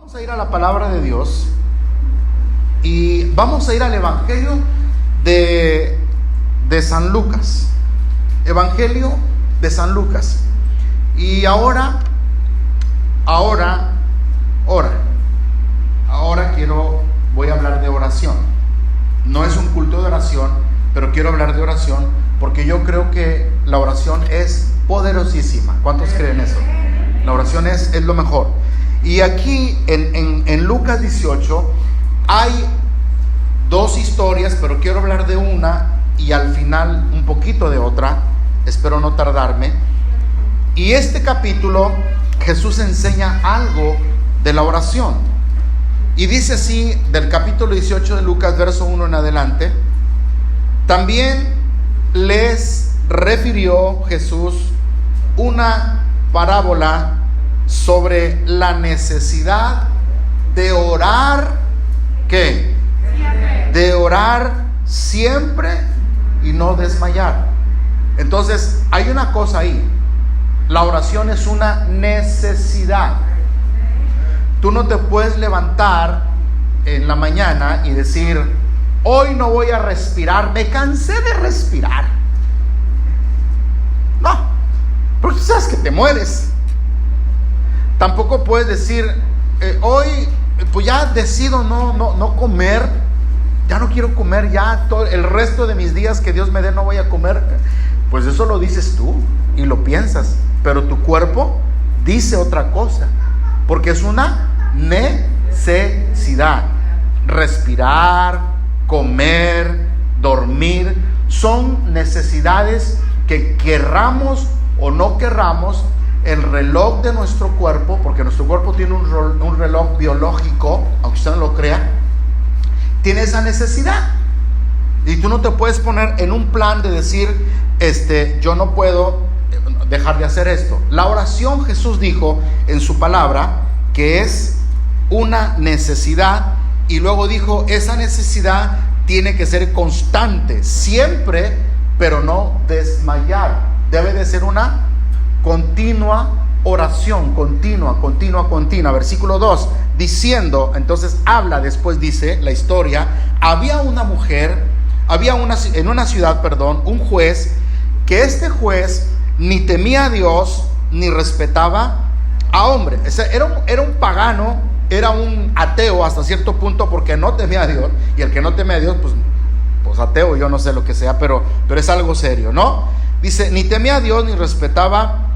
Vamos a ir a la palabra de Dios y vamos a ir al Evangelio de San Lucas. Evangelio de San Lucas. Y ahora voy a hablar de oración. No es un culto de oración, pero quiero hablar de oración porque yo creo que la oración es poderosísima. ¿Cuántos creen eso? La oración es lo mejor. Y aquí en Lucas 18 hay dos historias, pero quiero hablar de una y al final un poquito de otra. Espero no tardarme. Y este capítulo Jesús enseña algo de la oración. Y dice así del capítulo 18 de Lucas, verso 1 en adelante: también les refirió Jesús una parábola sobre la necesidad de orar, ¿qué? De orar siempre y no desmayar. Entonces hay una cosa ahí: la oración es una necesidad. Tú no te puedes levantar en la mañana y decir: hoy no voy a respirar, me cansé de respirar. No, porque tú sabes que te mueres. Tampoco puedes decir: hoy pues ya decido no comer, ya no quiero comer, ya todo el resto de mis días que Dios me dé no voy a comer. Pues eso lo dices tú y lo piensas, pero tu cuerpo dice otra cosa, porque es una necesidad. Respirar, comer, dormir, son necesidades que querramos o no querramos. El reloj de nuestro cuerpo, porque nuestro cuerpo tiene un reloj biológico, aunque usted no lo crea, tiene esa necesidad. Y tú no te puedes poner en un plan de decir: yo no puedo dejar de hacer esto. La oración, Jesús dijo en su palabra que es una necesidad, y luego dijo: esa necesidad tiene que ser constante, siempre, pero no desmayar. Debe de ser una continua oración, continua. Versículo 2, diciendo, entonces habla, después dice la historia: había en una ciudad, un juez, que este juez ni temía a Dios ni respetaba a hombre. Era un pagano, era un ateo hasta cierto punto, porque no temía a Dios, y el que no teme a Dios, pues ateo, yo no sé lo que sea, pero es algo serio, ¿no? Dice: ni temía a Dios ni respetaba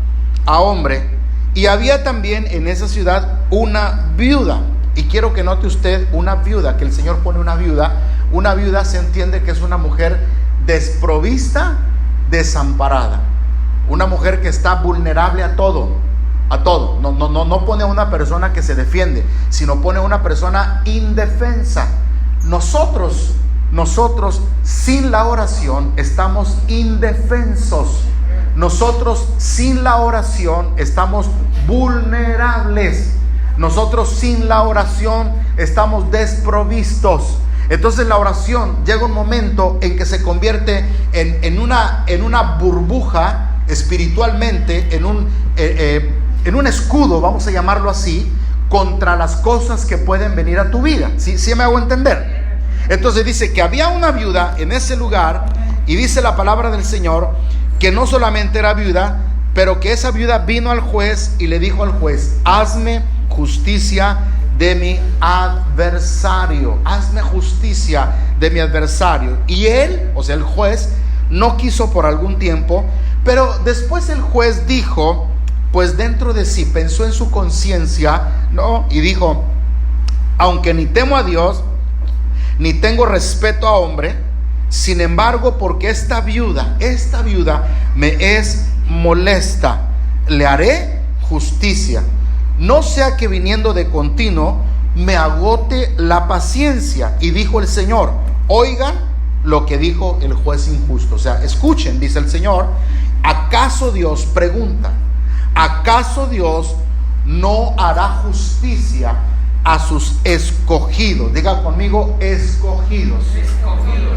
a hombre. Y había también en esa ciudad una viuda. Y quiero que note usted una viuda, que el Señor pone una viuda. Una viuda se entiende que es una mujer desprovista, desamparada, una mujer que está vulnerable a todo. No pone a una persona que se defiende, sino pone a una persona indefensa. Nosotros sin la oración estamos indefensos. Nosotros sin la oración estamos vulnerables. Nosotros sin la oración estamos desprovistos. Entonces la oración llega un momento en que se convierte en una burbuja espiritualmente, en un escudo, vamos a llamarlo así, contra las cosas que pueden venir a tu vida. ¿Sí me hago entender? Entonces dice que había una viuda en ese lugar, y dice la palabra del Señor que no solamente era viuda, pero que esa viuda vino al juez y le dijo al juez: hazme justicia de mi adversario, hazme justicia de mi adversario. Y él, o sea el juez, no quiso por algún tiempo, pero después el juez dijo, pues dentro de sí, pensó en su conciencia, ¿no? Y dijo: aunque ni temo a Dios, ni tengo respeto a hombre, sin embargo, porque esta viuda me es molesta, le haré justicia, no sea que viniendo de continuo me agote la paciencia. Y dijo el Señor: oigan lo que dijo el juez injusto. O sea, escuchen, dice el Señor: ¿acaso Dios, pregunta, acaso Dios no hará justicia a sus escogidos? Diga conmigo: escogidos.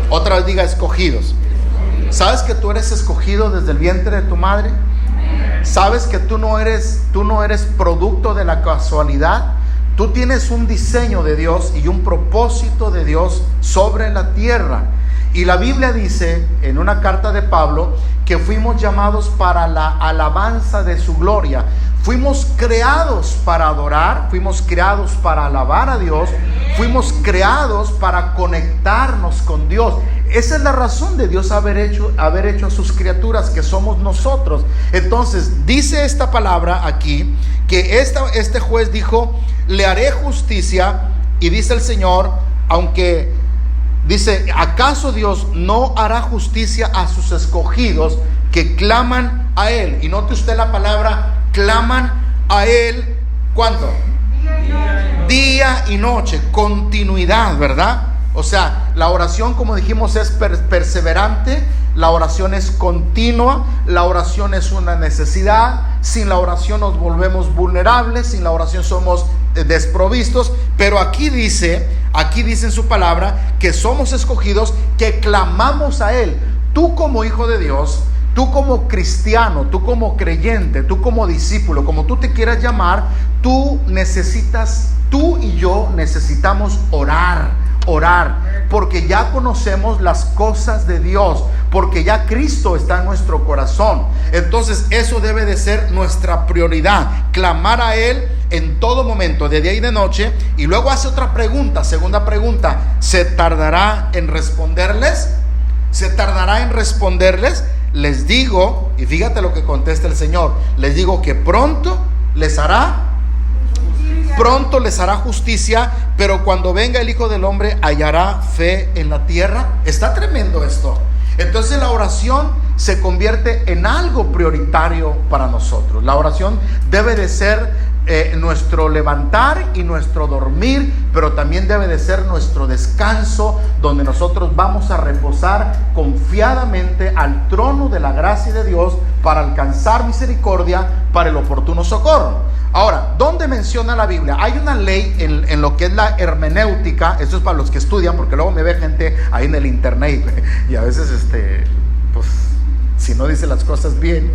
Otra vez diga: escogidos. ¿Sabes que tú eres escogido desde el vientre de tu madre? ¿Sabes que tú no eres producto de la casualidad? Tú tienes un diseño de Dios y un propósito de Dios sobre la tierra. Y la Biblia dice en una carta de Pablo que fuimos llamados para la alabanza de su gloria. Fuimos creados para adorar, fuimos creados para alabar a Dios, fuimos creados para conectarnos con Dios. Esa es la razón de Dios haber hecho a sus criaturas, que somos nosotros. Entonces dice esta palabra aquí que este juez dijo: le haré justicia. Y dice el Señor, aunque dice: ¿acaso Dios no hará justicia a sus escogidos que claman a Él? Y note usted la palabra claman a Él. ¿Cuándo? Día y noche, continuidad, ¿verdad? O sea, la oración, como dijimos, es perseverante, la oración es continua, la oración es una necesidad. Sin la oración nos volvemos vulnerables, sin la oración somos desprovistos. Pero aquí dice en su palabra que somos escogidos, que clamamos a Él. Tú como hijo de Dios, tú como cristiano, tú como creyente, tú como discípulo, como tú te quieras llamar, tú y yo necesitamos orar, porque ya conocemos las cosas de Dios, porque ya Cristo está en nuestro corazón. Entonces eso debe de ser nuestra prioridad, clamar a Él en todo momento, de día y de noche. Y luego hace otra pregunta, segunda pregunta: ¿se tardará en responderles? ¿Se tardará en responderles? Les digo, y fíjate lo que contesta el Señor, les digo que pronto les hará justicia, pero cuando venga el Hijo del Hombre, hallará fe en la tierra. Está tremendo esto. Entonces la oración se convierte en algo prioritario para nosotros. La oración debe de ser nuestro levantar y nuestro dormir, pero también debe de ser nuestro descanso, donde nosotros vamos a reposar confiadamente al trono de la gracia de Dios para alcanzar misericordia para el oportuno socorro. Ahora, ¿dónde menciona la Biblia? Hay una ley en lo que es la hermenéutica. Esto es para los que estudian, porque luego me ve gente ahí en el internet y a veces pues si no dice las cosas bien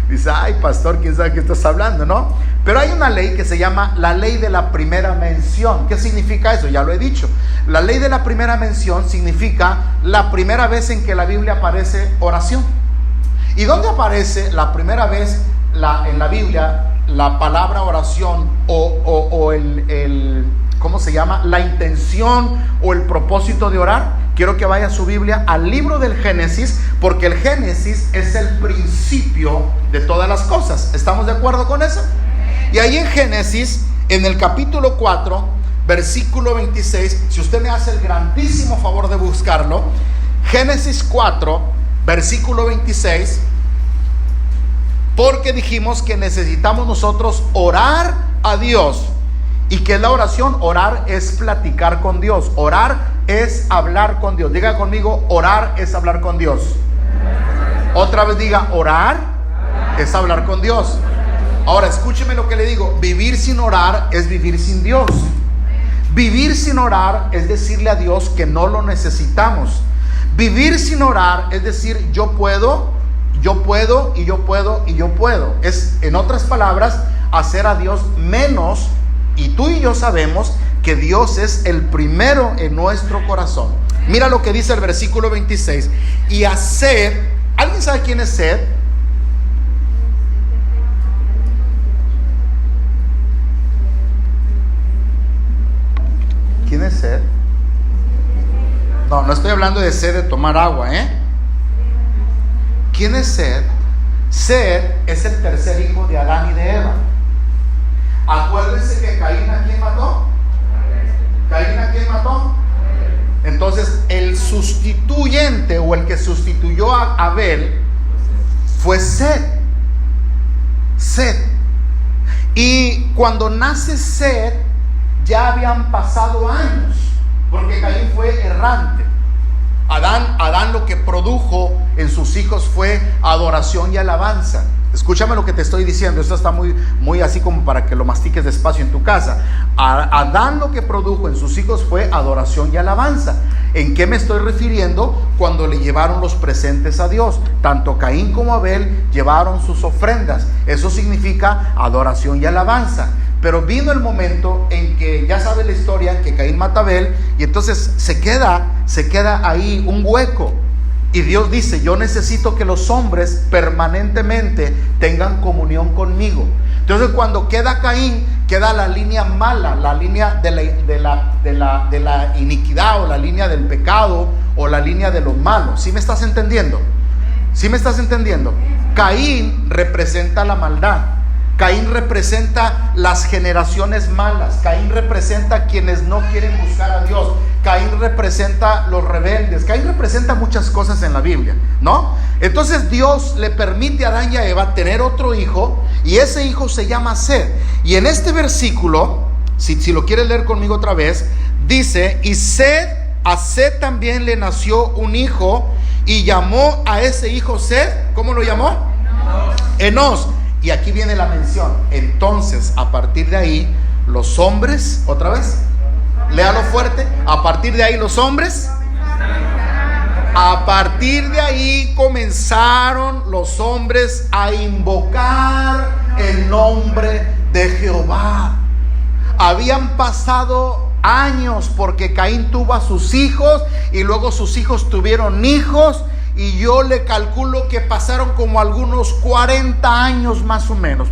dice: ay, pastor, quién sabe qué estás hablando, ¿no? Pero hay una ley que se llama la ley de la primera mención. ¿Qué significa eso? Ya lo he dicho. La ley de la primera mención significa la primera vez en que la Biblia aparece oración. ¿Y dónde aparece la primera vez en la Biblia la palabra oración o ¿cómo se llama? La intención o el propósito de orar? Quiero que vaya a su Biblia al libro del Génesis, porque el Génesis es el principio de todas las cosas. ¿Estamos de acuerdo con eso? Y ahí en Génesis, en el capítulo 4, versículo 26, si usted me hace el grandísimo favor de buscarlo, Génesis 4, versículo 26, porque dijimos que necesitamos nosotros orar a Dios. ¿Y qué es la oración? Orar es platicar con Dios. Orar es hablar con Dios. Diga conmigo: orar es hablar con Dios. Otra vez diga: orar es hablar con Dios. Ahora escúcheme lo que le digo: vivir sin orar es vivir sin Dios. Vivir sin orar es decirle a Dios que no lo necesitamos. Vivir sin orar es decir: yo puedo, y yo puedo. Es, en otras palabras, hacer a Dios menos. Y tú y yo sabemos que Dios es el primero en nuestro corazón. Mira lo que dice el versículo 26. Y a Sed, ¿alguien sabe quién es Sed? ¿Quién es Sed? No estoy hablando de sed de tomar agua, ¿Quién es Sed? Sed es el tercer hijo de Adán y de Eva. Acuérdense que Caín, ¿a quién mató? Entonces el sustituyente o el que sustituyó a Abel fue Sed. Y cuando nace Sed, ya habían pasado años, porque Caín fue errante. Adán lo que produjo en sus hijos fue adoración y alabanza. Escúchame lo que te estoy diciendo. Esto está muy así como para que lo mastiques despacio en tu casa. Adán lo que produjo en sus hijos fue adoración y alabanza. ¿En qué me estoy refiriendo? Cuando le llevaron los presentes a Dios. Tanto Caín como Abel llevaron sus ofrendas. Eso significa adoración y alabanza. Pero vino el momento en que, ya sabe la historia, que Caín mata a Abel, y entonces se queda ahí un hueco. Y Dios dice: yo necesito que los hombres permanentemente tengan comunión conmigo. Entonces, cuando queda Caín, queda la línea mala, la línea de la iniquidad, o la línea del pecado, o la línea de lo malo. ¿Sí me estás entendiendo? ¿Sí me estás entendiendo? Caín representa la maldad. Caín representa las generaciones malas. Caín representa quienes no quieren buscar a Dios. Caín representa los rebeldes. Caín representa muchas cosas en la Biblia, ¿no? Entonces Dios le permite a Adán y a Eva tener otro hijo, y ese hijo se llama Seth. Y en este versículo, si lo quieres leer conmigo otra vez, dice: y a Seth también le nació un hijo, y llamó a ese hijo Seth, ¿cómo lo llamó? Enos. Y aquí viene la mención. Entonces, a partir de ahí, los hombres, otra vez, léalo fuerte. A partir de ahí, los hombres, a partir de ahí comenzaron los hombres a invocar el nombre de Jehová. Habían pasado años, porque Caín tuvo a sus hijos, y luego sus hijos tuvieron hijos. Y yo le calculo que pasaron como algunos 40 años más o menos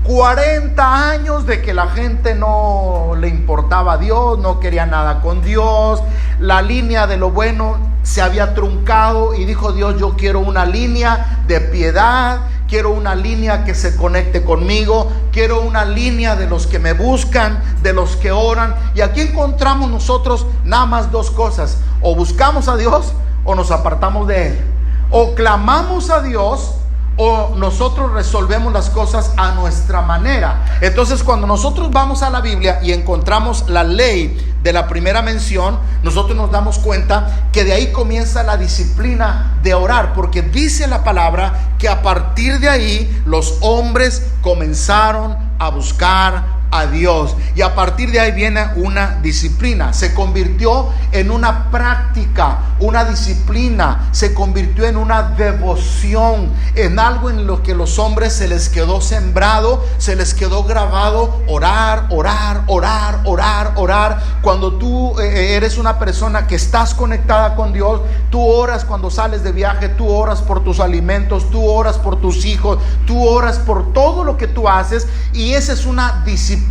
40 años de que la gente no le importaba a Dios, no quería nada con Dios. La línea de lo bueno se había truncado, y dijo Dios: yo quiero una línea de piedad, quiero una línea que se conecte conmigo, quiero una línea de los que me buscan, de los que oran. Y aquí encontramos nosotros nada más dos cosas: o buscamos a Dios, o nos apartamos de Él. O clamamos a Dios, o nosotros resolvemos las cosas a nuestra manera. Entonces, cuando nosotros vamos a la Biblia y encontramos la ley de la primera mención, nosotros nos damos cuenta que de ahí comienza la disciplina de orar, porque dice la palabra que a partir de ahí los hombres comenzaron a buscar a Dios, y a partir de ahí viene una disciplina. Se convirtió en una práctica, una disciplina, se convirtió en una devoción, en algo en lo que los hombres se les quedó sembrado, se les quedó grabado: orar, orar, orar, orar, orar. Cuando tú eres una persona que estás conectada con Dios, tú oras cuando sales de viaje, tú oras por tus alimentos, tú oras por tus hijos, tú oras por todo lo que tú haces, y esa es una disciplina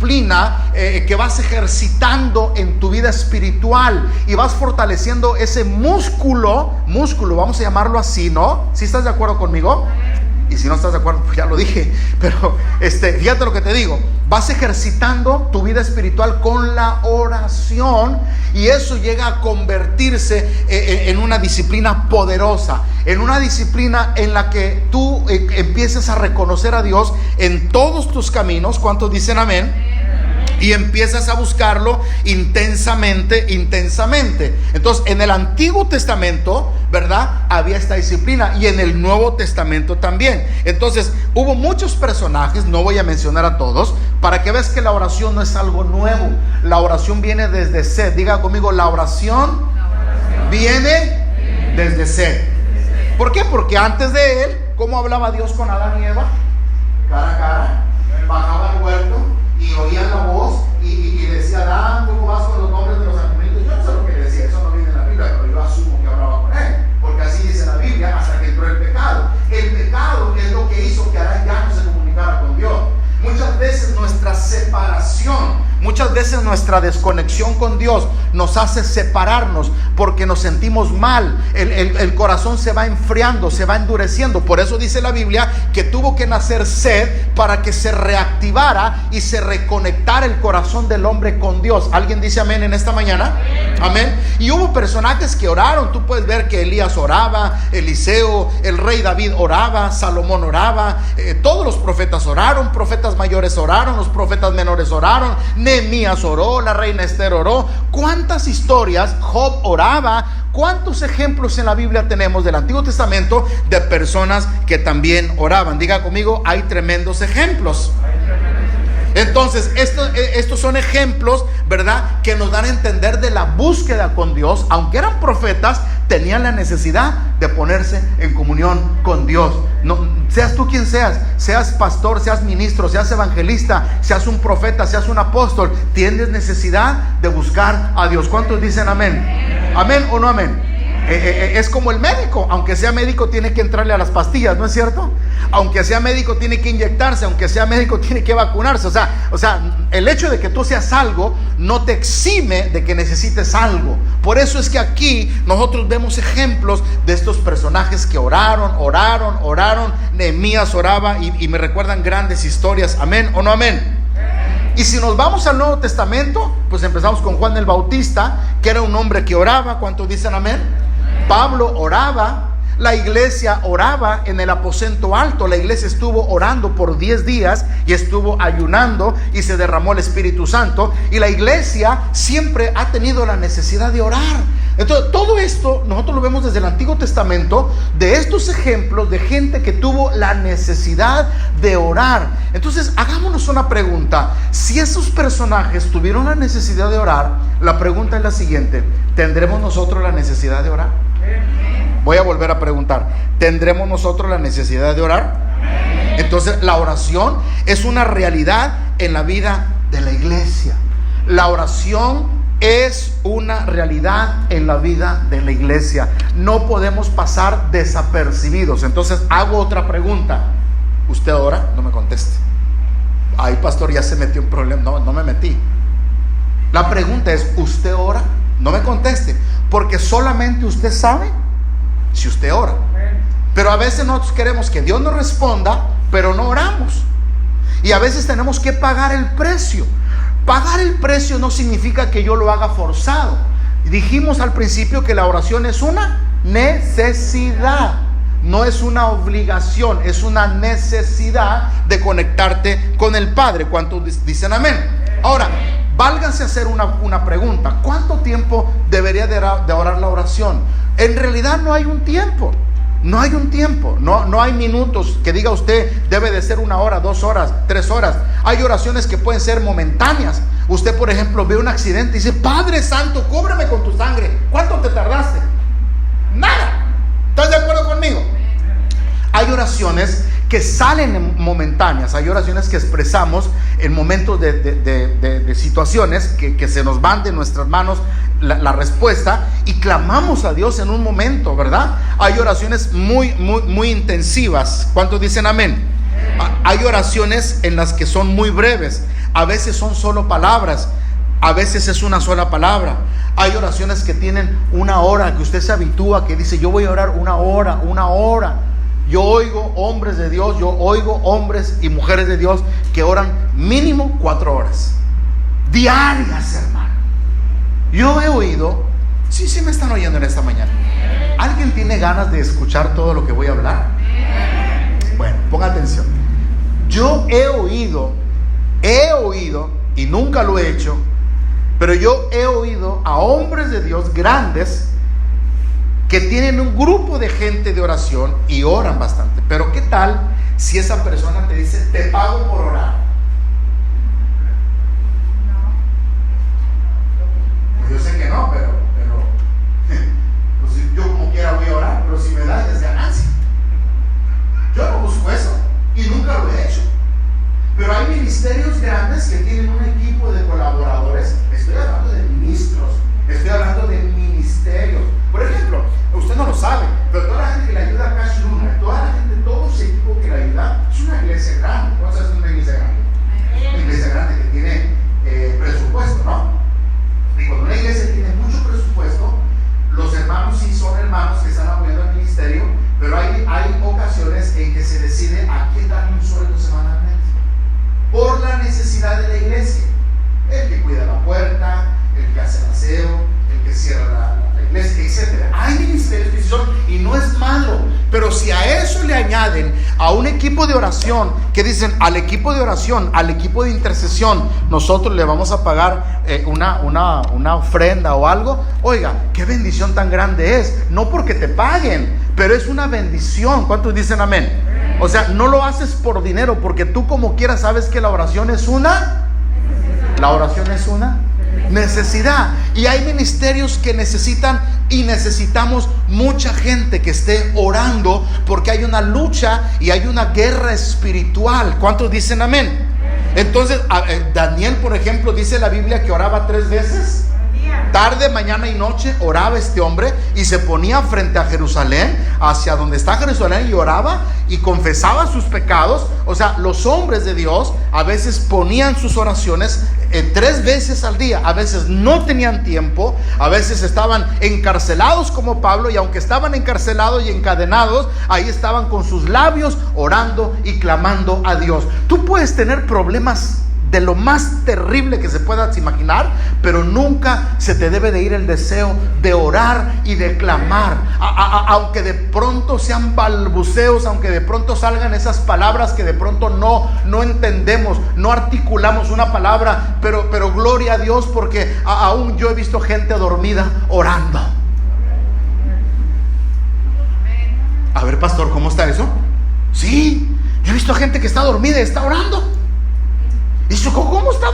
que vas ejercitando en tu vida espiritual, y vas fortaleciendo ese músculo, vamos a llamarlo así, ¿no? ¿Sí estás de acuerdo conmigo? Y si no estás de acuerdo, pues ya lo dije. Pero fíjate lo que te digo: vas ejercitando tu vida espiritual con la oración, y eso llega a convertirse en una disciplina poderosa, en una disciplina en la que tú empieces a reconocer a Dios en todos tus caminos. ¿Cuántos dicen amén? Y empiezas a buscarlo intensamente. Entonces, en el Antiguo Testamento, ¿verdad?, había esta disciplina, y en el Nuevo Testamento también. Entonces, hubo muchos personajes, no voy a mencionar a todos, para que veas que la oración no es algo nuevo. La oración viene desde Seth. Diga conmigo: la oración viene desde Seth. ¿Por qué? Porque antes de él, ¿cómo hablaba Dios con Adán y Eva? Cara a cara. Bajaba al huerto y oían la voz, y decía: Adán, ¿cómo vas con los nombres de los animalitos? Yo no sé lo que decía, eso no viene en la Biblia, pero yo asumo que hablaba con él, porque así dice la Biblia, hasta que entró el pecado. El pecado es lo que hizo que Adán ya no se comunicara con Dios. Muchas veces nuestra separación, muchas veces nuestra desconexión con Dios nos hace separarnos, porque nos sentimos mal. El corazón se va enfriando, se va endureciendo. Por eso dice la Biblia que tuvo que nacer Seth, para que se reactivara y se reconectara el corazón del hombre con Dios. ¿Alguien dice amén en esta mañana? Amén. Y hubo personajes que oraron. Tú puedes ver que Elías oraba, Eliseo, el rey David oraba, Salomón oraba, todos los profetas oraron, profetas mayores oraron, los profetas menores oraron, Nehemías oró, la reina Esther oró. ¿Cuántas historias? Job oraba. ¿cuántos ejemplos en la Biblia tenemos del Antiguo Testamento de personas que también oraban? Diga conmigo, hay tremendos ejemplos. Entonces, estos son ejemplos, ¿verdad?, que nos dan a entender de la búsqueda con Dios. Aunque eran profetas, tenían la necesidad de ponerse en comunión con Dios. No, seas tú quien seas pastor, seas ministro, seas evangelista, seas un profeta, seas un apóstol, tienes necesidad de buscar a Dios. ¿Cuántos dicen amén? ¿Amén o no amén? Es como el médico, aunque sea médico tiene que entrarle a las pastillas, ¿no es cierto? Aunque sea médico tiene que inyectarse, aunque sea médico tiene que vacunarse. O sea, el hecho de que tú seas algo no te exime de que necesites algo. Por eso es que aquí nosotros vemos ejemplos de estos personajes que oraron. Nehemías oraba y me recuerdan grandes historias. ¿Amén o no amén? Y si nos vamos al Nuevo Testamento, pues empezamos con Juan el Bautista, que era un hombre que oraba. ¿Cuántos dicen amén? Pablo oraba. La iglesia oraba en el aposento alto. La iglesia estuvo orando por 10 días y estuvo ayunando y se derramó el Espíritu Santo. Y la iglesia siempre ha tenido la necesidad de orar. Entonces, todo esto nosotros lo vemos desde el Antiguo Testamento, de estos ejemplos de gente que tuvo la necesidad de orar. Entonces, hagámonos una pregunta. Si esos personajes tuvieron la necesidad de orar, la pregunta es la siguiente: ¿tendremos nosotros la necesidad de orar? Voy a volver a preguntar: ¿tendremos nosotros la necesidad de orar? Entonces, la oración es una realidad en la vida de la iglesia. La oración es una realidad en la vida de la iglesia. No podemos pasar desapercibidos. Entonces, hago otra pregunta: ¿usted ora? No me conteste. Ay, pastor, ya se metió en problema. No me metí. La pregunta es: ¿usted ora? No me conteste, porque solamente usted sabe si usted ora. Pero a veces nosotros queremos que Dios nos responda, pero no oramos. Y a veces tenemos que pagar el precio. Pagar el precio no significa que yo lo haga forzado. Dijimos al principio que la oración es una necesidad, no es una obligación, es una necesidad de conectarte con el Padre. ¿Cuántos dicen amén? Ahora, válganse a hacer una pregunta: ¿cuánto tiempo debería de orar la oración? En realidad no hay un tiempo. No hay un tiempo, no hay minutos que diga usted debe de ser 1 hora, 2 horas, 3 horas. Hay oraciones que pueden ser momentáneas. Usted, por ejemplo, ve un accidente y dice: Padre Santo, cúbreme con tu sangre. ¿Cuánto te tardaste? Nada. ¿Estás de acuerdo conmigo? Hay oraciones que salen momentáneas. Hay oraciones que expresamos en momentos de situaciones que se nos van de nuestras manos la respuesta y clamamos a Dios en un momento, ¿verdad? Hay oraciones muy intensivas. ¿Cuántos dicen amén? Hay oraciones en las que son muy breves. A veces son solo palabras, a veces es una sola palabra. Hay oraciones que tienen 1 hora, que usted se habitúa, que dice: yo voy a orar 1 hora. Yo oigo hombres de Dios, yo oigo hombres y mujeres de Dios que oran mínimo 4 horas diarias, hermano. Yo he oído, sí me están oyendo en esta mañana. ¿Alguien tiene ganas de escuchar todo lo que voy a hablar? Bueno, ponga atención. Yo he oído, y nunca lo he hecho, pero yo he oído a hombres de Dios grandes que tienen un grupo de gente de oración y oran bastante. Pero ¿qué tal si esa persona te dice: te pago por orar? Yo sé que no, pero pues yo como quiera voy a orar, pero si me da es ganancia. Yo no busco eso y nunca lo he hecho. Pero hay ministerios grandes que tienen un equipo de colaboradores. Estoy hablando de ministros, estoy hablando de ministerios. Por ejemplo, usted no lo sabe, pero toda la gente que le ayuda a Cash Luna, todo ese equipo que le ayuda, es una iglesia grande. ¿Cómo sabes que es una iglesia grande? Una iglesia grande que tiene presupuesto, ¿no? Y cuando una iglesia tiene mucho presupuesto, los hermanos sí son hermanos que están apoyando al ministerio, pero hay ocasiones en que se decide a quién darle un sueldo semanalmente por la necesidad de la iglesia. El que cuida la puerta, el que hace el aseo, el que cierra la iglesia, etc. Hay ministerios que son, y no es malo, pero si a eso le añaden a un equipo de oración que dicen, al equipo de oración, al equipo de intercesión, nosotros le vamos a pagar una ofrenda o algo. Oiga, qué bendición tan grande es. No porque te paguen, pero es una bendición. ¿Cuántos dicen amén? O sea, no lo haces por dinero, porque tú como quieras sabes que la oración es una necesidad. Y hay ministerios que necesitan y necesitamos mucha gente que esté orando, porque hay una lucha y hay una guerra espiritual. ¿Cuántos dicen amén? Entonces, Daniel, por ejemplo, dice la Biblia que oraba 3 veces. Tarde, mañana y noche oraba este hombre y se ponía frente a Jerusalén, hacia donde está Jerusalén, y oraba y confesaba sus pecados. O sea, los hombres de Dios a veces ponían sus oraciones 3 veces al día. A veces no tenían tiempo, a veces estaban encarcelados como Pablo, y aunque estaban encarcelados y encadenados, ahí estaban con sus labios orando y clamando a Dios. Tú puedes tener problemas de lo más terrible que se puedas imaginar, pero nunca se te debe de ir el deseo de orar y de clamar, aunque de pronto sean balbuceos, aunque de pronto salgan esas palabras que de pronto no entendemos, no articulamos una palabra, pero gloria a Dios, porque aún yo he visto gente dormida orando. A ver, pastor, ¿cómo está eso? Sí, yo he visto gente que está dormida y está orando. ¿Y cómo está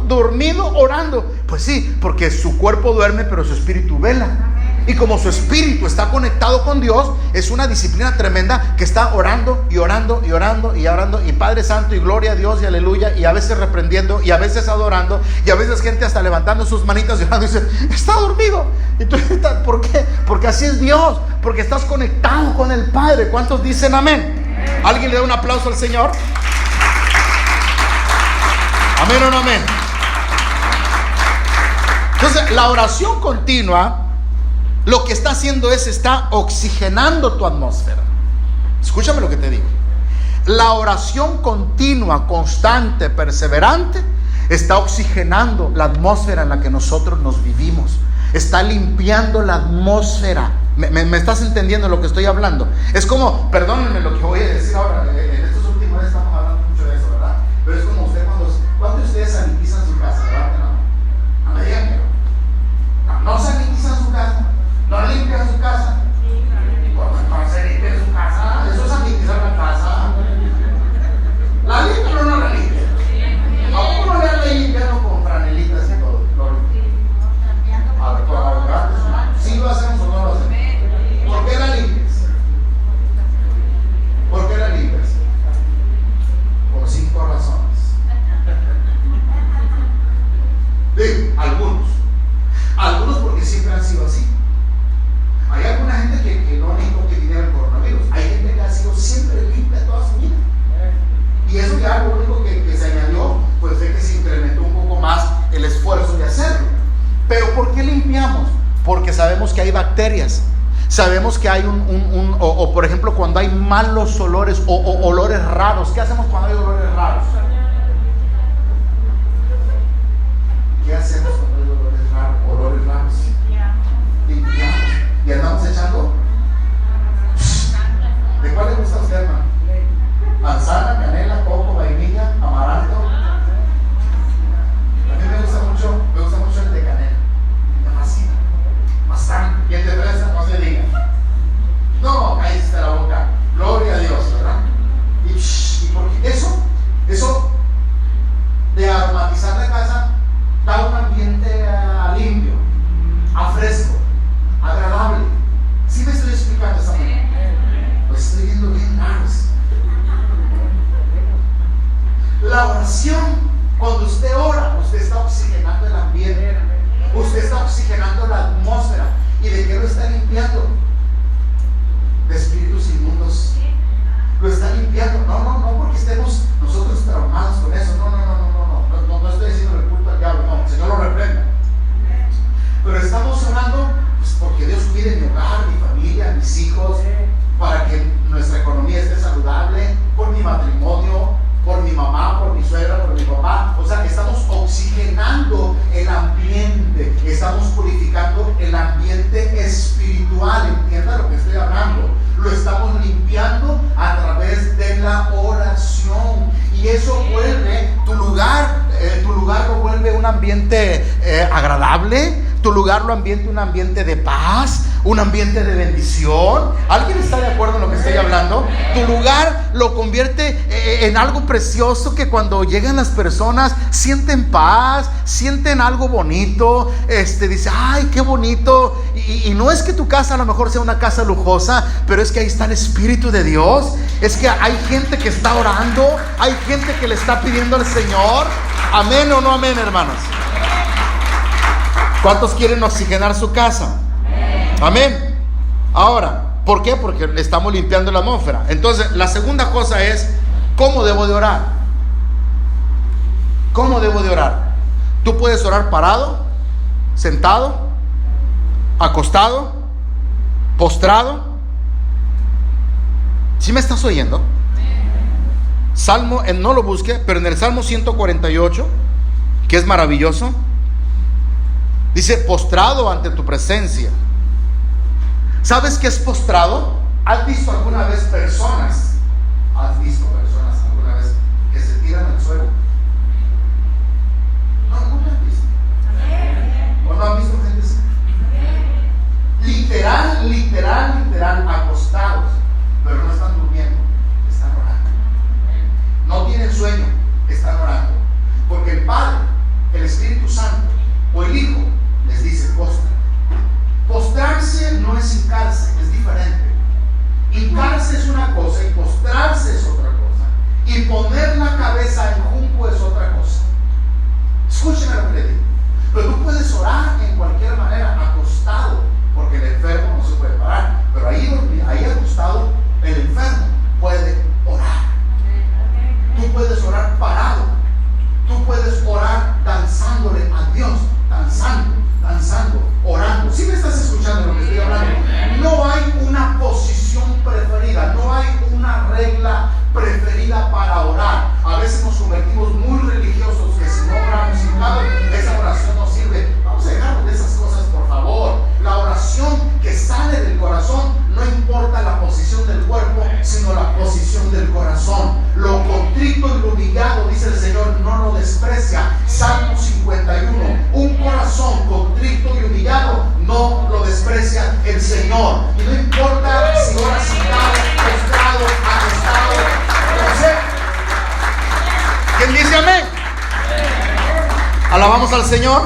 dormido orando? Pues sí, porque su cuerpo duerme, pero su espíritu vela. Y como su espíritu está conectado con Dios, es una disciplina tremenda, que está orando y orando y orando y orando, y Padre Santo y gloria a Dios y aleluya, y a veces reprendiendo y a veces adorando, y a veces gente hasta levantando sus manitas y orando, y dice, está dormido. Y tú, ¿por qué? Porque así es Dios, porque estás conectado con el Padre. ¿Cuántos dicen amén? ¿Alguien le da un aplauso al Señor? ¿Amén o no amén? Entonces, la oración continua lo que está haciendo es, está oxigenando tu atmósfera. Escúchame lo que te digo. La oración continua, constante, perseverante, está oxigenando la atmósfera en la que nosotros nos vivimos. Está limpiando la atmósfera. ¿Me estás entendiendo lo que estoy hablando? Es como, perdónenme lo que voy a decir ahora, en estos últimos días estamos hablando mucho de eso, ¿verdad? Pero es como usted ¿cuántos de ustedes sanitizan su casa? Levanten la mano. No me digan que no. No sanitizan su casa. No limpian su casa. No se limpian su casa. Eso es sanitizar la casa. ¿La limpian o no la limpian? ¿A uno le anda limpiando con franelitas y todo? A ver, ¿sí lo hacemos o no lo hacemos? ¿Por qué la limpias? ¿Por qué la limpias? Por 5 razones. Algunos porque siempre han sido así. Hay alguna gente que no necesitó que viniera el coronavirus. Hay gente que ha sido siempre limpia toda su vida, y eso ya lo único que se añadió pues fue que se incrementó un poco más el esfuerzo de hacerlo. Pero ¿por qué limpiamos? Porque sabemos que hay bacterias, sabemos que hay o por ejemplo cuando hay malos olores o olores raros. ¿Qué hacemos cuando hay olores raros? ¿Qué hacemos cuando hay olores raros? Limpiamos. ¿Y andamos echando? ¿De cuál le gusta a usted, hermano? Manzana, canela, coco, vainilla, amaranto. A mí me gusta mucho el de canela. Me fascina. Bastante. ¿Y el de fresa? No se diga. No, ahí está la boca. Gloria a Dios, ¿verdad? Y porque eso de aromatizar la casa da un ambiente limpio, fresco, agradable. ¿Sí me estoy explicando esa manera? Pues estoy viendo bien raros. La oración, cuando usted ora, usted está oxigenando el ambiente, usted está oxigenando la atmósfera. ¿Y de qué lo está limpiando? De espíritus inmundos. Lo está limpiando. No porque estemos nosotros traumados con eso. No estoy diciendo el culto al diablo, no, el Señor lo reprenda. Pero estamos orando pues, porque Dios cuide mi hogar, mi familia, mis hijos, para que nuestra economía esté saludable, por mi matrimonio, por mi mamá, por mi suegra, por mi papá. O sea, estamos oxigenando el ambiente, estamos purificando ambiente agradable, tu lugar lo ambiente un ambiente de paz, un ambiente de bendición. ¿Alguien está de acuerdo en lo que estoy hablando? Tu lugar lo convierte en algo precioso, que cuando llegan las personas sienten paz, sienten algo bonito. Dice, ay, qué bonito. Y no es que tu casa a lo mejor sea una casa lujosa, pero es que ahí está el Espíritu de Dios. Es que hay gente que está orando, hay gente que le está pidiendo al Señor. Amén o no amén, hermanos. ¿Cuántos quieren oxigenar su casa? Amén. Ahora, ¿por qué? Porque estamos limpiando la atmósfera. Entonces, la segunda cosa es, ¿cómo debo de orar? ¿Cómo debo de orar? Tú puedes orar parado, sentado, acostado, postrado. ¿Sí me estás oyendo? Salmo, no lo busque, pero en el Salmo 148, que es maravilloso, dice, postrado ante tu presencia. ¿Sabes qué es postrado? ¿Has visto alguna vez personas? ¿Has visto personas alguna vez que se tiran al suelo? No, no lo has visto. ¿O no han visto gente así? Literal, acostados, pero no están durmiendo, están orando. No tienen sueño, están orando. Porque el Padre, el Espíritu Santo o el Hijo les dice, postra. Postrarse no es hincarse, es diferente. Hincarse es una cosa y postrarse es otra cosa. Y poner la cabeza en junco es otra cosa. Escúcheme lo que le digo. Pero tú puedes orar en cualquier manera, acostado, porque el enfermo no se puede parar. Pero ahí acostado, el enfermo puede orar. Tú puedes orar parado. Tú puedes orar danzándole a Dios, danzando, orando. ¿Sí me estás escuchando lo que estoy hablando? No hay una posición preferida, no hay una regla preferida para orar. A veces nos convertimos muy religiosos, que si no oramos sin nada, esa oración no sirve. Vamos a dejarnos de esas cosas, por favor. La oración que sale del corazón, no importa la posición del cuerpo, sino la posición del corazón. Lo contrito y lo humillado, dice el Señor, no lo desprecia. Salmo 51. Un corazón contrito y humillado no lo desprecia el Señor. Y no importa si oras sentado, postrado, acostado, no sé. ¿Quién dice amén? Alabamos al Señor.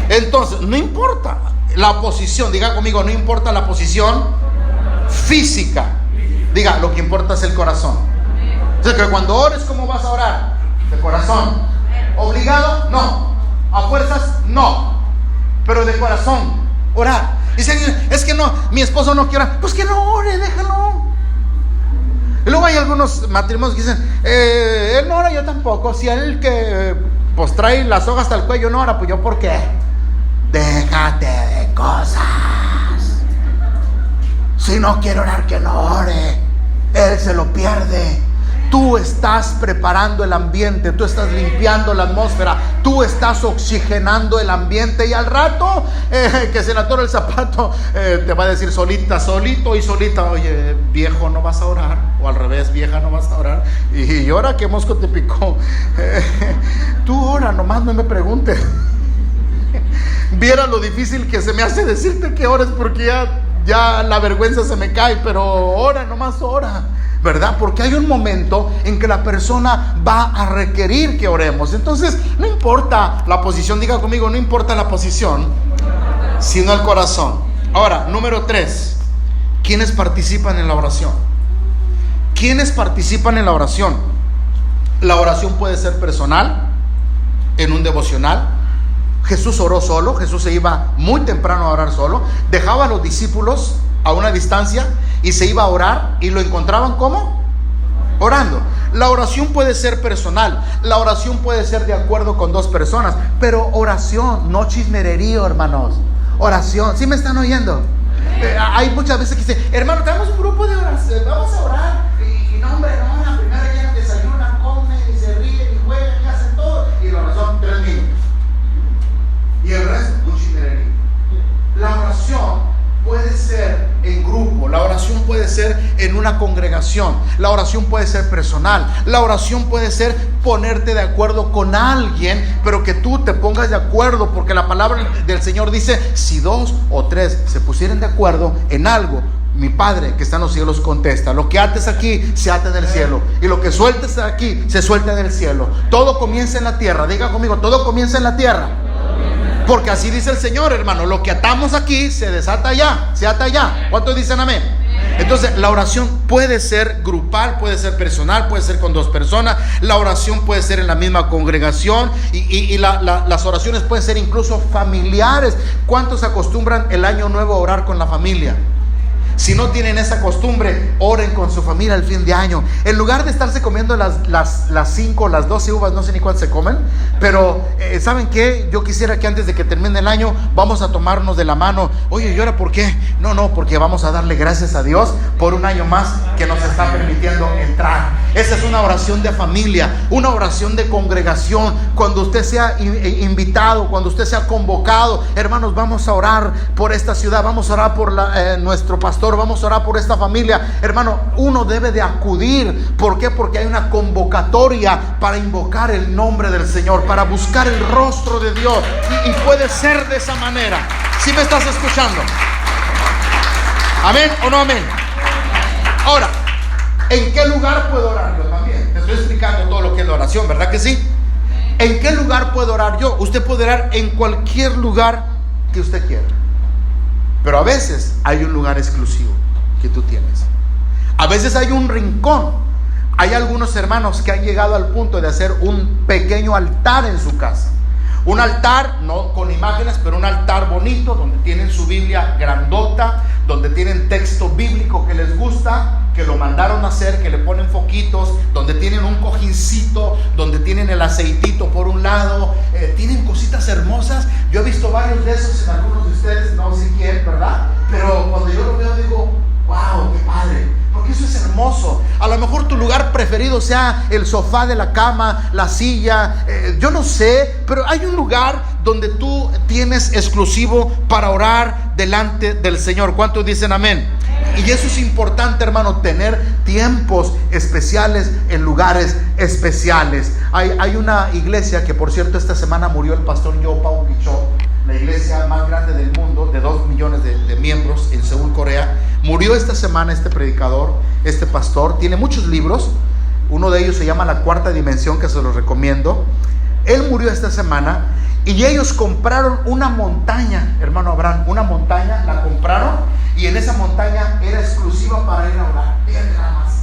Entonces, no importa la posición, diga conmigo, no importa la posición física. Diga, lo que importa es el corazón. O sea, que cuando ores, ¿cómo vas a orar? De corazón. ¿Obligado? No. ¿A fuerzas? No. Pero de corazón, orar. Dicen, es que no, mi esposo no quiere orar. Pues que no ore, déjalo. Y luego hay algunos matrimonios que dicen, él no ora, yo tampoco. Si él que pues trae la soga hasta el cuello no ora, pues yo ¿por qué? Déjate de cosas. Si no quiere orar, que no ore. Él se lo pierde. Tú estás preparando el ambiente, tú estás limpiando la atmósfera, tú estás oxigenando el ambiente, y al rato que se le atora el zapato, te va a decir solito y solita, oye, viejo, no vas a orar, o al revés, vieja, no vas a orar, y ahora que mosco te picó, tú ora, nomás no me preguntes. Viera lo difícil que se me hace decirte que ores, porque ya la vergüenza se me cae, pero ora, nomás ora, ¿verdad? Porque hay un momento en que la persona va a requerir que oremos. Entonces, no importa la posición, diga conmigo, no importa la posición, sino el corazón. Ahora, número 3, ¿quiénes participan en la oración? ¿Quiénes participan en la oración? La oración puede ser personal, en un devocional. Jesús oró solo, Jesús se iba muy temprano a orar solo, dejaba a los discípulos a una distancia y se iba a orar, y lo encontraban ¿cómo? Orando. La oración puede ser personal, la oración puede ser de acuerdo con 2 personas, pero oración, no chismererío, hermanos. Oración, ¿sí me están oyendo? Hay muchas veces que dicen, hermano, tenemos un grupo de oración, vamos a orar, y no, hombre, no, la primera ya desayunan, comen y se ríen y juegan y hacen todo, y la oración 3 minutos. Y el resto, un chismererío. La oración puede ser en grupo, la oración puede ser en una congregación. La oración puede ser personal. La oración puede ser ponerte de acuerdo con alguien, pero que tú te pongas de acuerdo, porque la palabra del Señor dice: si 2 o 3 se pusieren de acuerdo en algo, mi Padre que está en los cielos contesta. Lo que ates aquí se ata en el cielo, y lo que sueltes aquí se suelta en el cielo. Todo comienza en la tierra. Diga conmigo: todo comienza en la tierra. Porque así dice el Señor, hermano. Lo que atamos aquí se desata allá, se ata allá. ¿Cuántos dicen amén? Entonces la oración puede ser grupal, puede ser personal, puede ser con 2 personas. La oración puede ser en la misma congregación, y las oraciones pueden ser incluso familiares. ¿Cuántos acostumbran el año nuevo a orar con la familia? Si no tienen esa costumbre, oren con su familia el fin de año. En lugar de estarse comiendo las 5, las 12 uvas, no sé ni cuántas se comen. Pero ¿saben qué? Yo quisiera que antes de que termine el año vamos a tomarnos de la mano. Oye, ¿y ahora por qué? No, porque vamos a darle gracias a Dios por un año más que nos está permitiendo entrar. Esa es una oración de familia, una oración de congregación. Cuando usted sea invitado, cuando usted sea convocado, hermanos, vamos a orar por esta ciudad, vamos a orar por nuestro pastor, vamos a orar por esta familia. Hermano, uno debe de acudir. ¿Por qué? Porque hay una convocatoria para invocar el nombre del Señor, para buscar el rostro de Dios, y puede ser de esa manera. ¿Sí me estás escuchando? ¿Amén o no amén? Ahora, ¿en qué lugar puedo orar yo también? Te estoy explicando todo lo que es la oración, ¿verdad que sí? ¿En qué lugar puedo orar yo? Usted puede orar en cualquier lugar que usted quiera, pero a veces hay un lugar exclusivo que tú tienes. A veces hay un rincón. Hay algunos hermanos que han llegado al punto de hacer un pequeño altar en su casa. Un altar, no con imágenes, pero un altar bonito, donde tienen su Biblia grandota, donde tienen texto bíblico que les gusta, que lo mandaron a hacer, que le ponen foquitos, donde tienen un cojincito, donde tienen el aceitito por un lado, tienen cositas hermosas. Yo he visto varios de esos en algunos de ustedes, no sé quién, ¿verdad? Pero cuando yo lo veo digo: wow, qué padre, porque eso es hermoso. A lo mejor tu lugar preferido sea el sofá de la cama, la silla, yo no sé, pero hay un lugar donde tú tienes exclusivo para orar delante del Señor. ¿Cuántos dicen amén? Y eso es importante, hermano, tener tiempos especiales en lugares especiales. Hay una iglesia que, por cierto, esta semana murió el pastor Joe Pau Pichot, la iglesia más grande del mundo, de 2 millones de miembros en Seúl, Corea. Murió esta semana este predicador, este pastor. Tiene muchos libros. Uno de ellos se llama La Cuarta Dimensión, que se los recomiendo. Él murió esta semana y ellos compraron una montaña, hermano Abraham, una montaña, la compraron, y en esa montaña era exclusiva para ir a orar. Fíjate nada más.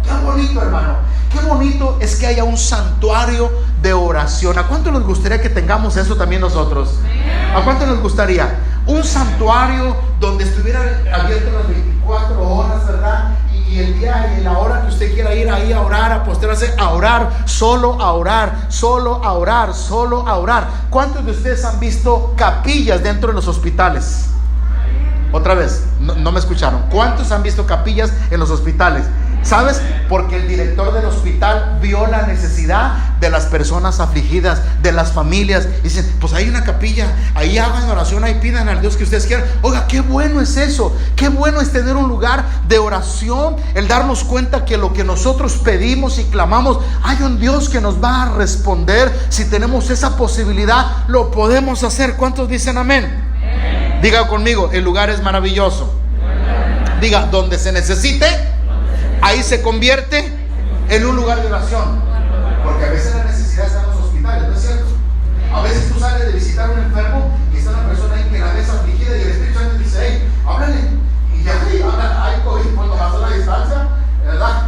Qué bonito, hermano. Qué bonito es que haya un santuario de oración. ¿A cuánto nos gustaría que tengamos eso también nosotros? ¿A cuánto nos gustaría? Un santuario donde estuviera abierto las 24 horas, ¿verdad? Y el día y la hora que usted quiera ir ahí a orar, a postrarse, a orar, solo a orar, solo a orar, solo a orar. ¿Cuántos de ustedes han visto capillas dentro de los hospitales? Otra vez, no me escucharon. ¿Cuántos han visto capillas en los hospitales? ¿Sabes? Porque el director del hospital vio la necesidad de las personas afligidas, de las familias. Y dicen: pues hay una capilla, ahí hagan oración, ahí pidan al Dios que ustedes quieran. Oiga, qué bueno es eso. Qué bueno es tener un lugar de oración, el darnos cuenta que lo que nosotros pedimos y clamamos, hay un Dios que nos va a responder. Si tenemos esa posibilidad, lo podemos hacer. ¿Cuántos dicen amén? Diga conmigo: el lugar es maravilloso. Diga: donde se necesite, ahí se convierte en un lugar de oración. Porque a veces la necesidad está en los hospitales, ¿no es cierto? A veces tú sales de visitar a un enfermo y está una persona ahí que la ves afligida, y el Espíritu Santo dice: hey, háblale. Y ya hay COVID, pues nomás a la distancia, ¿verdad?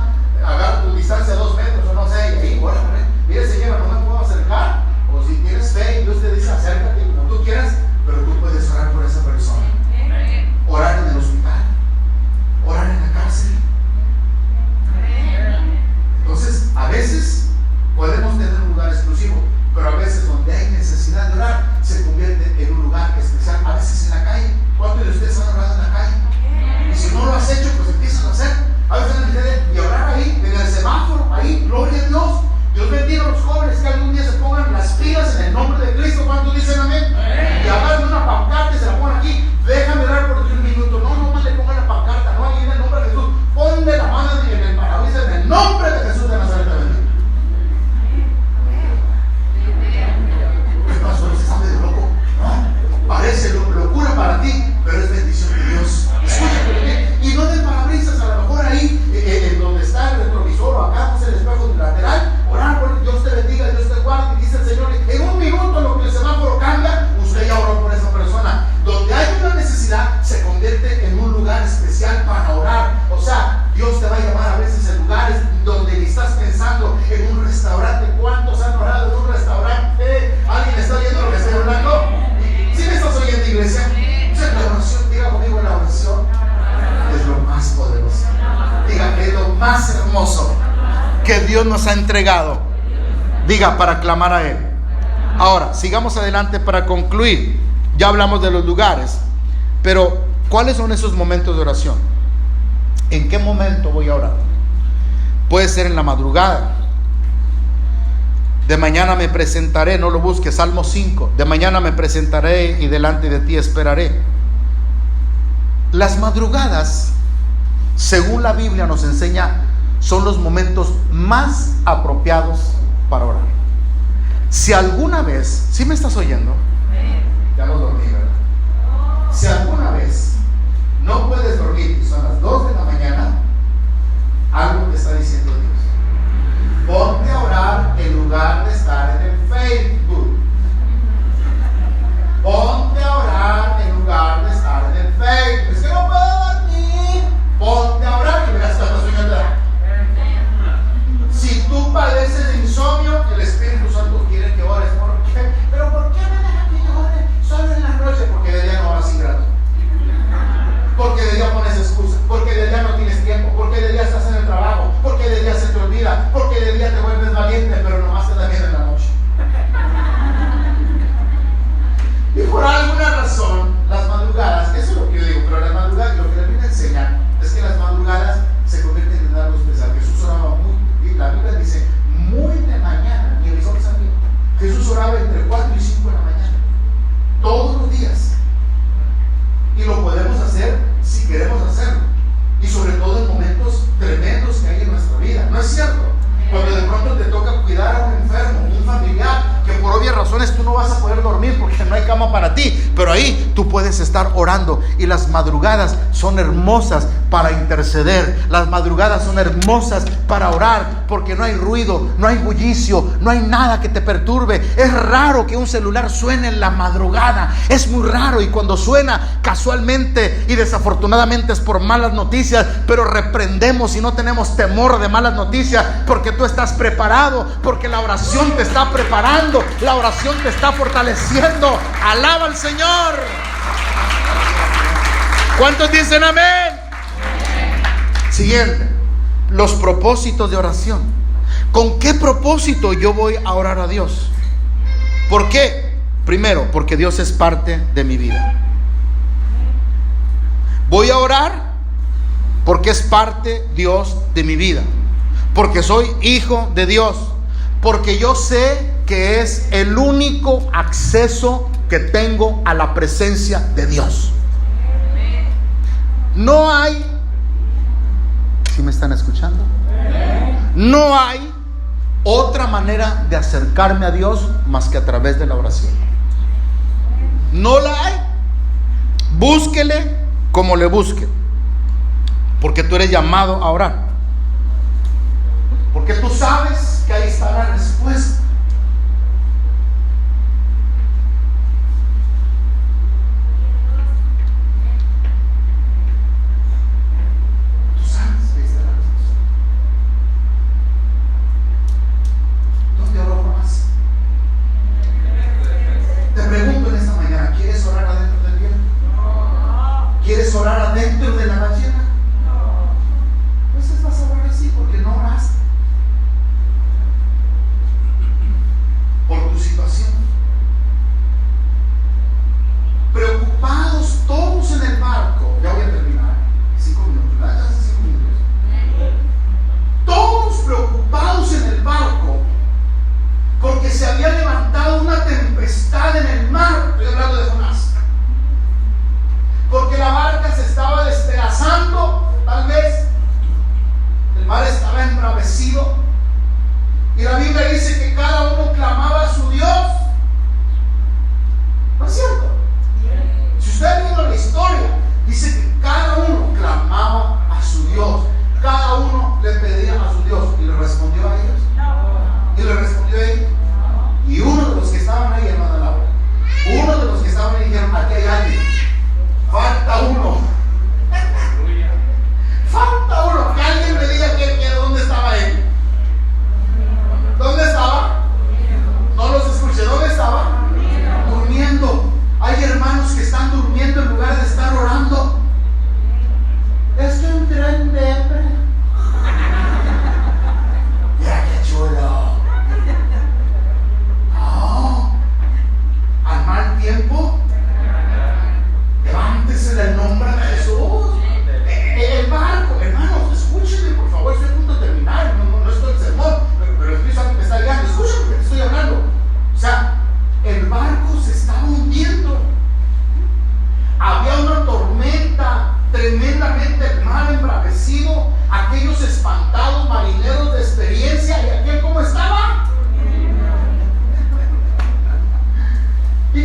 Agarra tu distancia 2 metros o no sé, y ahí, bueno, mire señora, no me puedo acercar. O si tienes fe y Dios te dice: acércate como tú quieras, pero tú puedes orar por esa persona. Orar en el hospital, orar en la cárcel. Entonces, a veces podemos tener Dios nos ha entregado. Diga, para clamar a Él. Ahora, sigamos adelante para concluir. Ya hablamos de los lugares, pero ¿cuáles son esos momentos de oración? ¿En qué momento voy a orar? Puede ser en la madrugada. De mañana me presentaré, no lo busques, Salmo 5. De mañana me presentaré y delante de ti esperaré. Las madrugadas, según la Biblia nos enseña, son los momentos más apropiados para orar. Si alguna vez, ¿sí me estás oyendo? Ya no dormí, ¿verdad? Si alguna vez no puedes dormir y son las 2 de la mañana, algo te está diciendo Dios. Ponte a orar en lugar de estar en el Facebook. Ponte a orar en lugar de estar en el Facebook. Es que no puedo dormir. Ponte a orar y verás cuánto sueño te da. Si tú padeces de insomnio, el Espíritu Santo quiere que ores. ¿Por qué? ¿Pero por qué me deja que yo ore solo en la noche? Porque de día no oras ingrato. Porque de día pones excusa. Porque de día no tienes tiempo. Porque de día estás en el trabajo. Porque de día se te olvida. Porque de día te vuelves valiente, pero nomás te da miedo en la noche. Y por alguna razón, las madrugadas, eso es lo que yo digo, pero las madrugadas, lo que la Biblia enseña es que las madrugadas se convierten en algo especial. Jesús oraba muy, y la Biblia dice, muy de mañana, y Elizabeth sabía, Jesús oraba entre 4 y 5 de la mañana, todos los días. Y lo podemos hacer si queremos hacerlo, y sobre todo en momentos tremendos que hay en nuestra vida, ¿no es cierto? Cuando de pronto te toca cuidar a un enfermo, un familiar, que por obvias razones tú no vas a poder dormir porque no hay cama para ti, pero ahí tú puedes estar orando. Y las madrugadas son hermosas para interceder. Las madrugadas son hermosas para orar, porque no hay ruido, no hay bullicio, no hay nada que te perturbe. Es raro que un celular suene en la madrugada, es muy raro, y cuando suena casualmente y desafortunadamente es por malas noticias, pero reprendemos y no tenemos temor de malas noticias, porque tú estás preparado, porque la oración te está preparando, la oración te está fortaleciendo. Alaba al Señor. ¿Cuántos dicen amén? Siguiente, los propósitos de oración. ¿Con qué propósito yo voy a orar a Dios? ¿Por qué? Primero, porque Dios es parte de mi vida. Voy a orar porque es parte Dios de mi vida, porque soy hijo de Dios, porque yo sé que es el único acceso que tengo a la presencia de Dios. No hay, ¿sí me están escuchando? No hay otra manera de acercarme a Dios más que a través de la oración. No la hay. Búsquele como le busque, porque tú eres llamado a orar, porque tú sabes que ahí está la respuesta. ¿Quieres orar adentro de la ballena? No. Pues vas a orar así porque no oraste.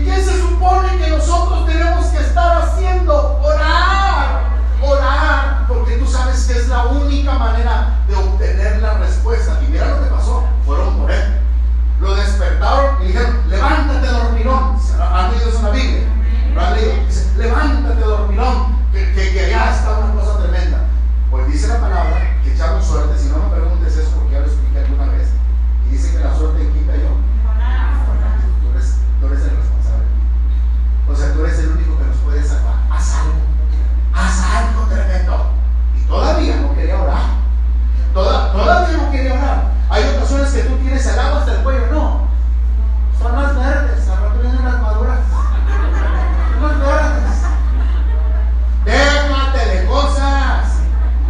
qué se supone que nosotros tenemos que estar haciendo? Orar, porque tú sabes que es la única manera de obtener la respuesta. Y mira lo que pasó, fueron por él. Lo despertaron y dijeron: levántate, dormilón. ¿Han leído eso en la Biblia? ¿Lo han leído? Dice: levántate, dormilón, que allá está una cosa tremenda. Pues dice la palabra que echaron suerte. Si no me preguntes eso, porque ya lo expliqué alguna vez. Y dice que la suerte, ¿quién cayó? Tú eres el responsable. O sea, tú eres el único que nos puede salvar. Haz algo tremendo. Y todavía no quería orar. Todavía no quería orar. Hay ocasiones que tú tienes el agua hasta el cuello. No, son las verdes. Al rato vienen las maduras. Son las verdes. Déjate de cosas.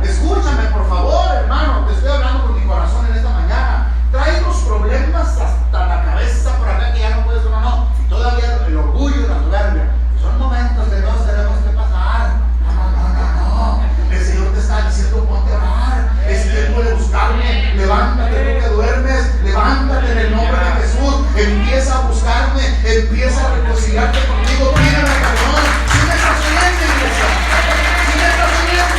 Escúchame, por favor, hermano. Te estoy hablando con mi corazón en esta mañana. Trae los problemas hasta la cabeza por acá que ya no puedes uno, no. Y todavía el orgullo y la soberbia. Son momentos que todos tenemos que pasar. No. El Señor te está diciendo: ponte a orar. Es tiempo de buscarme. Levántate, tú que duermes. Levántate en el nombre de Jesús. Empieza a buscarme. Empieza a reconciliarte conmigo. Pídeme perdón. ¿Sí me estás oyendo, iglesia? ¿Sí me estás oyendo?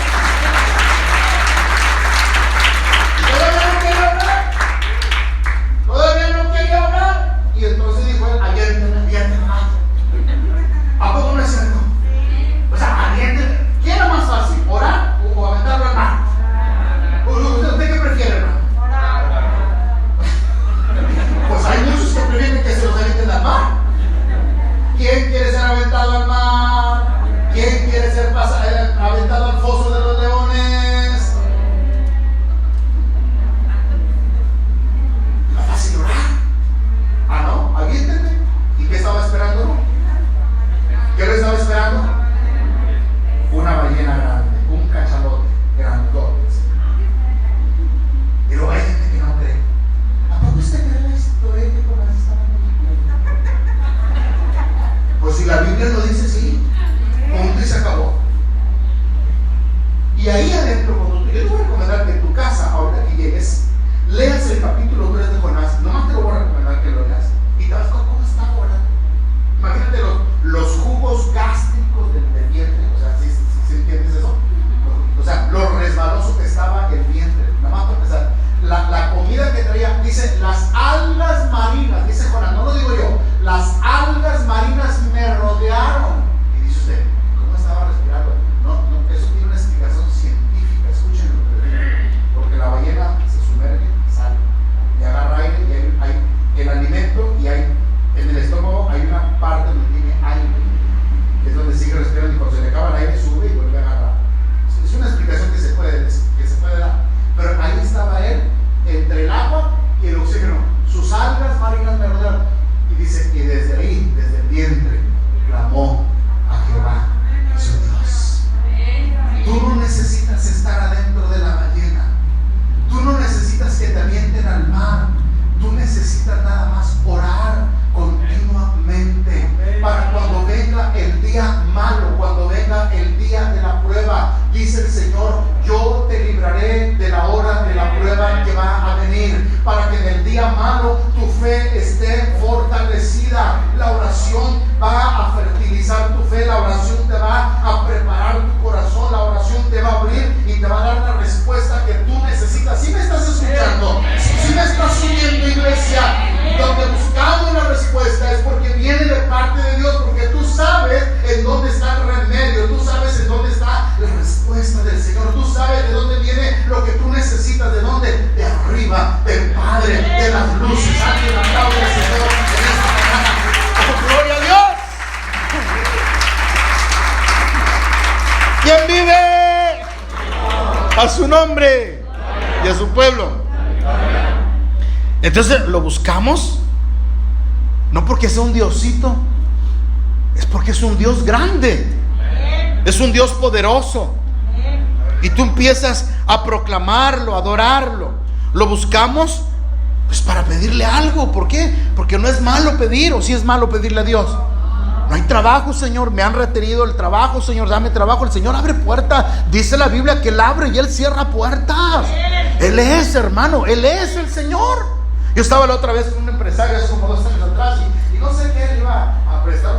Todavía no quería hablar. Y entonces dijo él: aviénteme más. ¿A poco no es cierto? O sea, aviénteme. ¿Qué era más fácil? ¿Orar o aventarlo al mar? ¿Usted qué prefiere, hermano? Pues hay muchos que prefieren que se los avienten al mar. ¿Quién quiere ser aventado al mar? ¿Quién quiere ser aventado al foso de los leones? No es fácil orar. No, aviéntenme. ¿Y qué estaba esperando? ¿Qué lo estaba esperando? Una ballena grande, un cachalote grandote. Y luego hay gente que no cree. ¿A poco usted cree la historia que con las estaban? Pues si la Biblia lo dice, sí. Punto y se acabó. Y ahí adentro, yo te voy a recomendar que en tu casa, ahorita que llegues, leas el capítulo 3 de Jonás. Nomás te lo voy a recomendar que lo leas. Y te vas a ver cómo está ahora. Imagínate los jugos gástricos del vientre. O sea, ¿sí entiendes eso? O sea, lo resbaloso que estaba el vientre. Nada más para empezar. La comida que traía, dice: las algas marinas, dice Jonás, no lo digo yo, las algas marinas me rodearon. Y dice usted: ¿cómo estaba respirando? No, eso tiene una explicación científica. Escúchenlo, porque la ballena se sumerge, sale y agarra aire, y hay el alimento, y hay en el estómago hay una parte donde tiene aire, que es donde sigue respirando, y cuando se le acaba el aire sube y vuelve a agarrar. Es una explicación que se puede dar. Pero ahí estaba él, entre el agua y el oxígeno. Sus algas marinas me rodearon. Y dice: y desde ahí, desde el vientre, clamó a Jehová, su Dios. Tú no necesitas estar adentro de la ballena. Tú no necesitas que te avienten al mar. Tú necesitas nada más orar continuamente, para cuando venga el día malo, cuando venga el día de la prueba. Dice el Señor: yo te libraré de la hora de la prueba que va a venir, para que en el día malo tu fe esté fortalecida. La oración va a fertilizar tu fe, la oración te va a preparar tu corazón, la oración te va a abrir y te va a dar la respuesta que tú necesitas. ¿Sí me estás escuchando? ¿Sí me estás oyendo, iglesia? Donde buscamos la respuesta es porque viene de parte de Dios, porque tú sabes en dónde está el remedio, tú sabes en dónde está la respuesta del Señor, tú sabes de dónde viene lo que tú necesitas. ¿De dónde? De arriba, del Padre, de las luces. Alguien aplaude al Señor en esta mañana. ¡Oh, gloria a Dios! ¿Quién vive? A su nombre y a su pueblo. Entonces lo buscamos, no porque sea un diosito, es porque es un Dios grande, es un Dios poderoso. Y tú empiezas a proclamarlo, a adorarlo. Lo buscamos pues para pedirle algo. ¿Por qué? Porque no es malo pedir, o sí es malo pedirle a Dios. No hay trabajo, Señor, me han retenido el trabajo, Señor, dame trabajo. El Señor abre puertas. Dice la Biblia que Él abre y Él cierra puertas. Él es, hermano, Él es el Señor. Yo estaba la otra vez con un empresario hace como 2 años atrás y no sé qué, él iba a prestar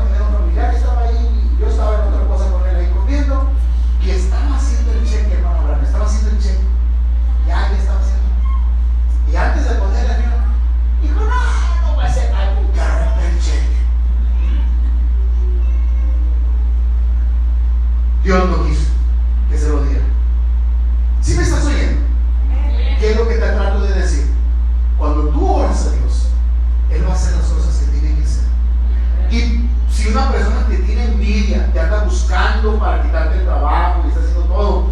Dios no quiso que se lo diera. ¿Sí me estás oyendo? ¿Qué es lo que te trato de decir? Cuando tú oras a Dios, Él va a hacer las cosas que tiene que hacer. Y si una persona te tiene envidia, te anda buscando para quitarte el trabajo y está haciendo todo,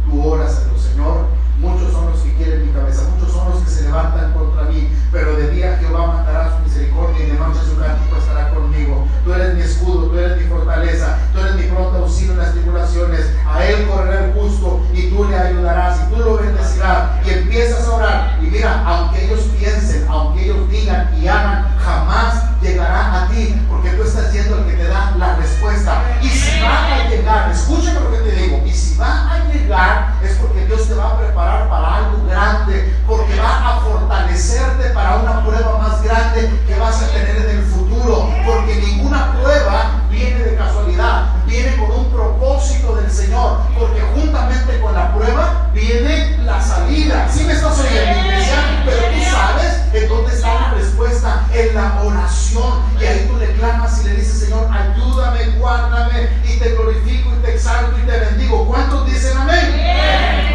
tú oras a Dios. Señor, muchos son los que quieren mi cabeza, muchos son los que se levantan contra mí, pero de día Jehová mandará su misericordia y de noche su cántico estará conmigo. Tú eres mi escudo, tú eres mi fortaleza, tú eres mi pronto auxilio en las tribulaciones. A Él correrá el justo y tú le ayudarás y tú lo bendecirás. Y empiezas a orar y mira, aunque ellos piensen, aunque ellos digan y hagan, jamás llegará a ti, porque tú estás siendo el que te da la respuesta. Y si va a llegar, escúchame lo que te digo, y si va a llegar es porque Dios te va a preparar para algo grande, porque va a fortalecerte para una prueba más grande que vas a tener en el futuro, porque ninguna prueba viene de casualidad, viene con un propósito del Señor, porque juntamente con la prueba viene la salida. ¿Sí me estás oyendo, iglesia? Pero tú sabes en dónde está la respuesta, en la oración, y ahí tú le clamas y le dices: Señor, ayúdame, guárdame, y te glorifico y te exalto y te bendigo. ¿Cuántos dicen amén?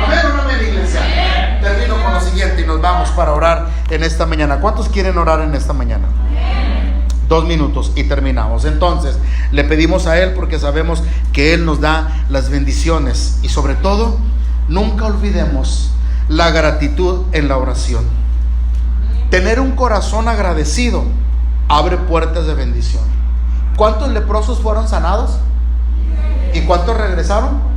¿Amén o no amén, iglesia? Termino con lo siguiente y nos vamos para orar en esta mañana. ¿Cuántos quieren orar en esta mañana? 2 minutos y terminamos. Entonces le pedimos a Él porque sabemos que Él nos da las bendiciones, y sobre todo nunca olvidemos la gratitud en la oración. Tener un corazón agradecido abre puertas de bendición. ¿Cuántos leprosos fueron sanados? ¿Y cuántos regresaron?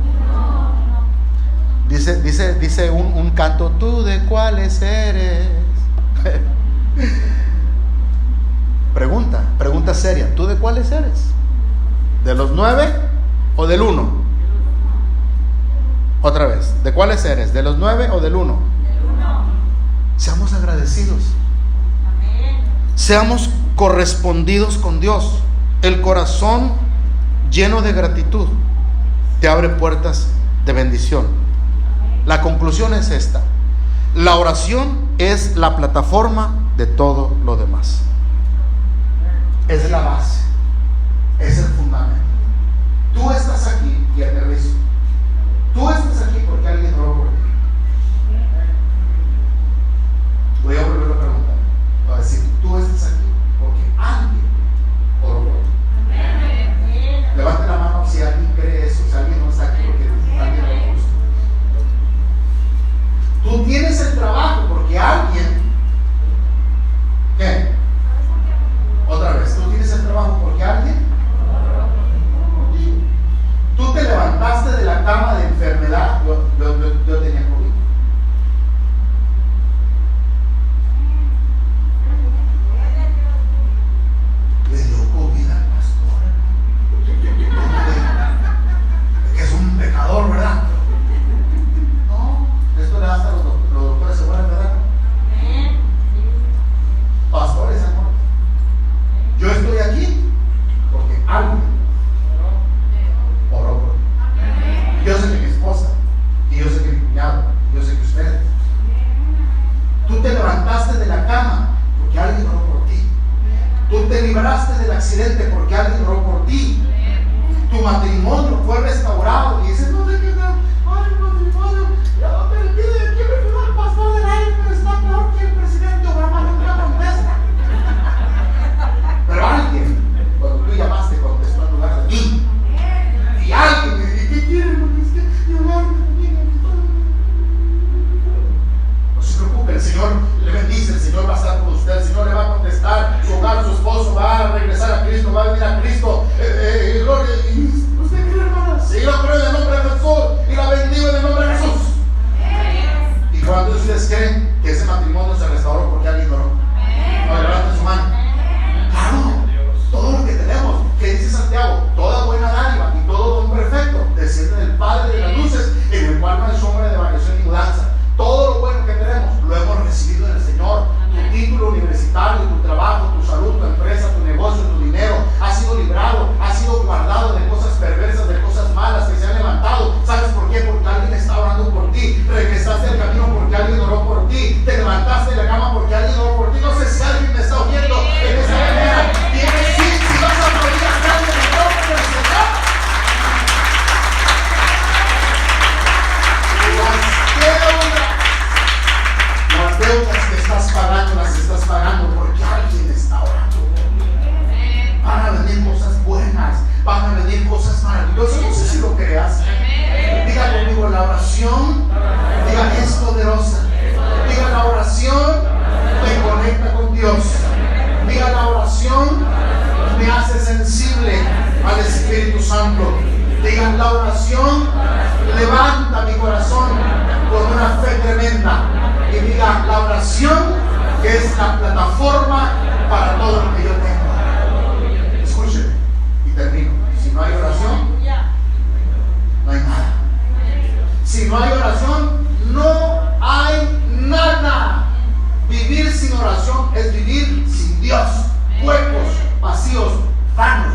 Dice un canto: ¿tú de cuáles eres? Pregunta seria: ¿tú de cuáles eres? ¿De los 9 o del 1? Otra vez, ¿de cuáles eres? ¿De los 9 o del 1? Del 1. Seamos agradecidos. Amén. Seamos correspondidos con Dios. El corazón lleno de gratitud te abre puertas de bendición. La conclusión es esta: la oración es la plataforma de todo lo demás. Es la base, es el fundamento. Tú estás aquí, y aterrizo. Tú estás aquí porque alguien oró por ti. Voy a volver a preguntar. Voy a decir: tú estás aquí porque alguien oró por ti. Levante la mano si alguien cree eso, si alguien no está aquí porque alguien oró por ti. Tú tienes el trabajo porque alguien, ¿qué? Otra vez, tú tienes el trabajo porque alguien. Tú te levantaste de la cama de enfermedad. Yo tenía COVID. Le dio COVID al pastor. Es que es un pecador, ¿verdad? No, esto le da hasta los doctores se mueren, ¿verdad? Pastores, amor. Yo estoy aquí porque alguien oró por mí. Yo sé que mi esposa, y yo sé que mi cuñado, y yo sé que ustedes. Tú te levantaste de la cama porque alguien oró por ti. Tú te libraste del accidente porque alguien oró por ti. Tu matrimonio fue restaurado y dices: no sé qué, ay, matrimonio, ya no te olvides, ¿quién me fue al pastor del aire? Pero está peor que el presidente Obama, nunca contesta. Pero alguien, cuando tú llamaste, contestó en lugar de ti. Y alguien me dice: ¿qué quiere? Porque es que llamarme. No se preocupe, el Señor le bendice, el Señor va a estar con usted, el Señor le va a contestar, su hogar, su esposo va a regresar a Cristo, va a venir a Cristo. Gloria. ¿Usted cree, hermana? Sí, lo creo en el nombre de Jesús y la bendigo en el nombre de Jesús. ¿Y cuántos de ustedes creen que ese matrimonio se restauró porque alguien oró? No, levanten su mano. Claro, todo lo que tenemos, que dice Santiago, toda buena dádiva y todo don perfecto desciende del Padre de las luces, en el cual no hay sombra de variación ni mudanza. Todo lo bueno que tenemos lo hemos recibido en el Señor. Tu título universitario, tu trabajo, tu salud, tu empresa, tu negocio, tu dinero ha sido librado vano.